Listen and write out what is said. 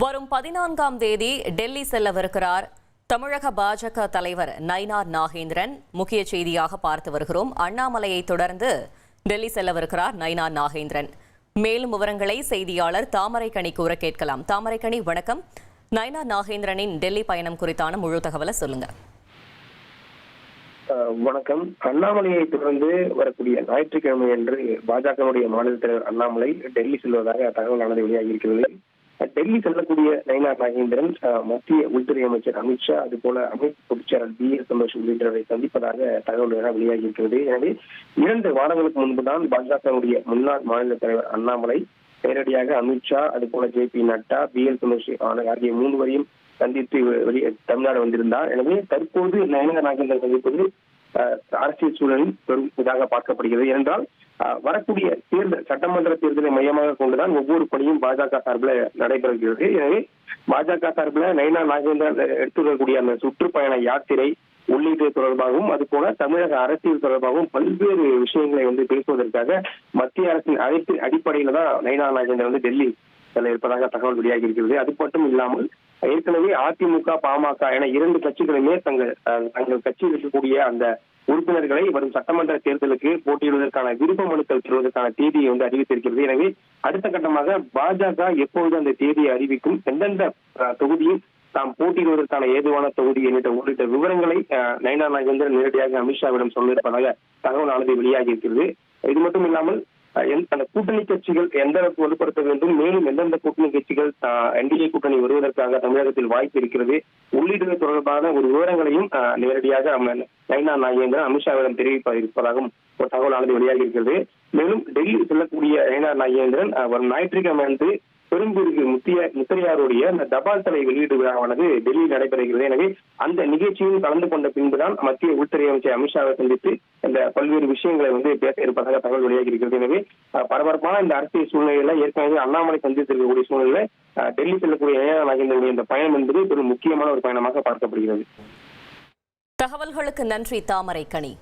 வரும் 14ஆம் தேதி டெல்லி செல்லவிருக்கிறார் தமிழக பாஜக தலைவர் நயினார் நாகேந்திரன். முக்கிய செய்தியாக பார்த்து வருகிறோம். அண்ணாமலையை தொடர்ந்து டெல்லி செல்லவிருக்கிறார் நயினார் நாகேந்திரன். மேலும் விவரங்களை செய்தியாளர் தாமரைக்கனி கூற கேட்கலாம். தாமரைக்கனி, வணக்கம். நயினார் நாகேந்திரனின் டெல்லி பயணம் குறித்தான முழு தகவலை சொல்லுங்க. வணக்கம். அண்ணாமலையை தொடர்ந்து வரக்கூடிய ஞாயிற்றுக்கிழமை என்று பாஜகவுடைய மாநில தலைவர் அண்ணாமலை டெல்லி செல்வதாக தகவலானது வெளியாகி இருக்கிறது. டெல்லி செல்லக்கூடிய நயினார் நாகேந்திரன் மத்திய உள்துறை அமைச்சர் அமித்ஷா, அதுபோல அமைப்பு பொதுச்செயலாளர் BL சந்தோஷ் உள்ளிட்டவரை சந்திப்பதாக தகவல்கள் வெளியாகி இருக்கிறது. எனவே 2 வாரங்களுக்கு முன்புதான் பாஜகவுடைய முன்னாள் மாநில தலைவர் அண்ணாமலை நேரடியாக அமித்ஷா, அதுபோல JP நட்டா, BL சந்தோஷ் ஆகிய 3 வரையும் சந்தித்து தமிழ்நாடு வந்திருந்தார். எனவே தற்போது நயினார் நாகேந்திரன் சந்திப்பது அரசியல் சூழலில் பெரும் இதாக பார்க்கப்படுகிறது. ஏனென்றால் வரக்கூடிய தேர்தல், சட்டமன்ற தேர்தலை மையமாக கொண்டுதான் ஒவ்வொரு பணியும் பாஜக சார்பில் நடைபெறுகிறது. எனவே பாஜக சார்பில் நயினார் நாகேந்திரன் எடுத்துக்கக்கூடிய அந்த சுற்றுப்பயண யாத்திரை உள்ளிட்ட தொடர்பாகவும், அதுபோல தமிழக அரசியல் தொடர்பாகவும் பல்வேறு விஷயங்களை பேசுவதற்காக மத்திய அரசின் அழைப்பின் அடிப்படையில தான் நயினார் நாகேந்திரன் டெல்லி செல்ல இருப்பதாக தகவல் வெளியாகி இருக்கிறது. அது மட்டும் இல்லாமல் ஏற்கனவே அதிமுக, பாமக என 2 கட்சிகளுமே தங்கள் கட்சியில் இருக்கக்கூடிய அந்த உறுப்பினர்களை வரும் சட்டமன்ற தேர்தலுக்கு போட்டியிடுவதற்கான விருப்ப மனுக்கள் பெறுவதற்கான தேதியை அறிவித்திருக்கிறது. எனவே அடுத்த கட்டமாக பாஜக எப்பொழுது அந்த தேதியை அறிவிக்கும், எந்தெந்த தொகுதியில் தாம் போட்டியிடுவதற்கான ஏதுவான தொகுதி உள்ளிட்ட விவரங்களை நயினார் நாகேந்திரன் நேரடியாக அமித்ஷாவிடம் சொல்லியிருப்பதாக தகவலானது வெளியாகி இருக்கிறது. இது மட்டும் இல்லாமல் அந்த கூட்டணி கட்சிகள் எந்த அளவுக்கு வலுப்படுத்த வேண்டும், மேலும் எந்தெந்த கூட்டணி கட்சிகள் NDA கூட்டணி வருவதற்காக தமிழகத்தில் வாய்ப்பு இருக்கிறது உள்ளிட்ட தொடர்பான ஒரு விவரங்களையும் நேரடியாக நயினார் நாகேந்திரன் அமித்ஷாவிடம் தெரிவிப்ப இருப்பதாகவும் ஒரு தகவலானது வெளியாகி இருக்கிறது. மேலும் டெல்லி செல்லக்கூடிய நயினார் நாகேந்திரன் வரும் ஞாயிற்றுக்கிழமை அன்று பெரும்பூருக்கு முத்தரையாருடைய அந்த தபால் தலை வெளியீடு விழாவானது டெல்லியில் நடைபெறுகிறது. எனவே அந்த நிகழ்ச்சியில் கலந்து கொண்ட பின்புதான் மத்திய உள்துறை அமைச்சர் அமித்ஷாவை சந்தித்து இந்த பல்வேறு விஷயங்களை பேச இருப்பதாக தகவல் வெளியாகி இருக்கிறது. எனவே பரபரப்பான இந்த அரசியல் சூழ்நிலையில ஏற்கனவே அண்ணாமலை சந்தித்திருக்கக்கூடிய சூழ்நிலை டெல்லி செல்லக்கூடிய நயினார் நாகேந்திரனுடைய இந்த பயணம் என்பது ஒரு முக்கியமான ஒரு பயணமாக பார்க்கப்படுகிறது. தகவல்களுக்கு நன்றி தாமரைக்கனி.